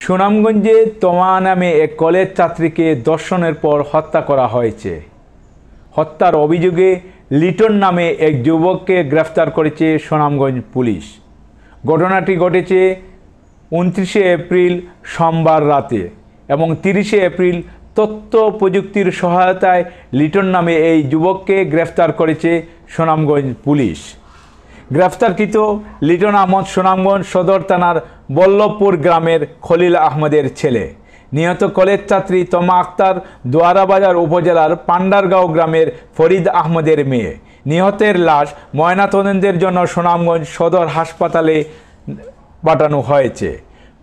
সুনামগঞ্জে তমা নামে এক কলেজ ছাত্রীকে ধর্ষণের পর হত্যা করা হয়েছে। হত্যার অভিযোগে লিটন নামে এক যুবককে গ্রেফতার করেছে সুনামগঞ্জ পুলিশ। ঘটনাটি ঘটেছে 29 এপ্রিল সোমবার রাতে এবং 30 এপ্রিল তথ্য প্রযুক্তির সহায়তায় লিটন নামে এই যুবককে গ্রেফতার করেছে সুনামগঞ্জ পুলিশ। গ্রেফতারকৃত লিটন আহমদ সুনামগঞ্জ সদর থানার বল্লভপুর গ্রামের খলিল আহমদের ছেলে। নিহত কলেজ ছাত্রী তমা আক্তার দোয়ারাবাজার উপজেলার পান্ডারগাঁও গ্রামের ফরিদ আহমদের মেয়ে। নিহতের লাশ ময়নাতদন্তের জন্য সুনামগঞ্জ সদর হাসপাতালে পাঠানো হয়েছে।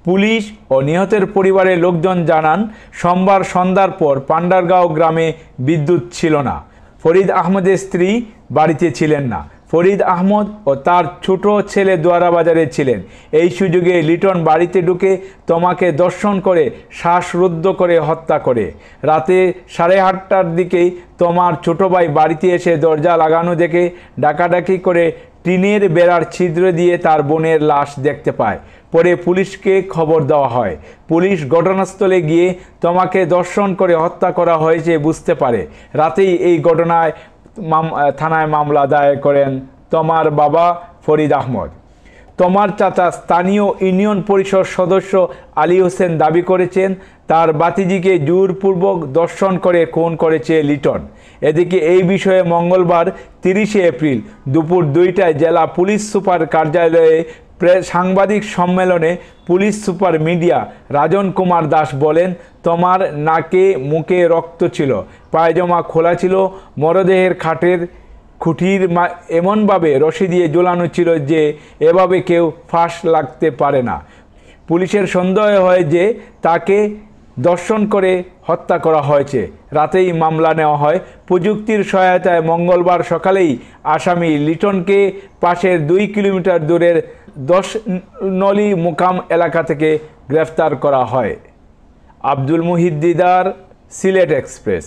পুলিশ ও নিহতের পরিবারের লোকজন জানান, সোমবার সন্ধ্যার পর পান্ডারগাঁও গ্রামে বিদ্যুৎ ছিল না। ফরিদ আহমদের স্ত্রী বাড়িতে ছিলেন না। ফরিদ আহমদ ও তার ছোট ছেলে দোয়ারাবাজারে ছিলেন। এই সুযোগে লিটন বাড়িতে ঢুকে তমাকে ধর্ষণ করে শ্বাসরুদ্ধ করে হত্যা করে। রাতে 8:30টার দিকেই তমার ছোট ভাই বাড়িতে এসে দরজা লাগানো দেখে ডাকাডাকি করে টিনের বেড়ার ছিদ্র দিয়ে তার বোনের লাশ দেখতে পায়। পরে পুলিশকে খবর দেওয়া হয়। পুলিশ ঘটনাস্থলে গিয়ে তমাকে ধর্ষণ করে হত্যা করা হয়েছে বুঝতে পারে। রাতেই এই ঘটনায় থানায় মামলা দায়ের করেন তমার বাবা ফরিদ আহমদ। তমার চাচা স্থানীয় ইউনিয়ন পরিষদ সদস্য আলী হোসেন দাবি করেছেন, তার ভাতিজিকে জোরপূর্বক ধর্ষণ করে খুন করেছে লিটন। এদিকে এই বিষয়ে মঙ্গলবার 30 এপ্রিল দুপুর 2টায় জেলা পুলিশ সুপার কার্যালয়ে সাংবাদিক সম্মেলনে পুলিশ সুপার মিডিয়া রাজন কুমার দাস বলেন, তমার নাকে মুখে রক্ত ছিল, পায়জামা খোলা ছিল, মরদেহের খাটের খুঁটির এমনভাবে রশি দিয়ে ঝোলানো ছিল যে এভাবে কেউ ফাঁস লাগতে পারে না। পুলিশের সন্দেহ হয় যে তাকে ধর্ষণ করে হত্যা করা হয়েছে। রাতেই মামলা নেওয়া হয়। প্রযুক্তির সহায়তায় মঙ্গলবার সকালেই আসামি লিটনকে পাশের 2 কিলোমিটার দূরের 10 নলি মুকাম এলাকা থেকে গ্রেফতার করা হয়। আব্দুল মুহিত দিদার, সিলেট এক্সপ্রেস।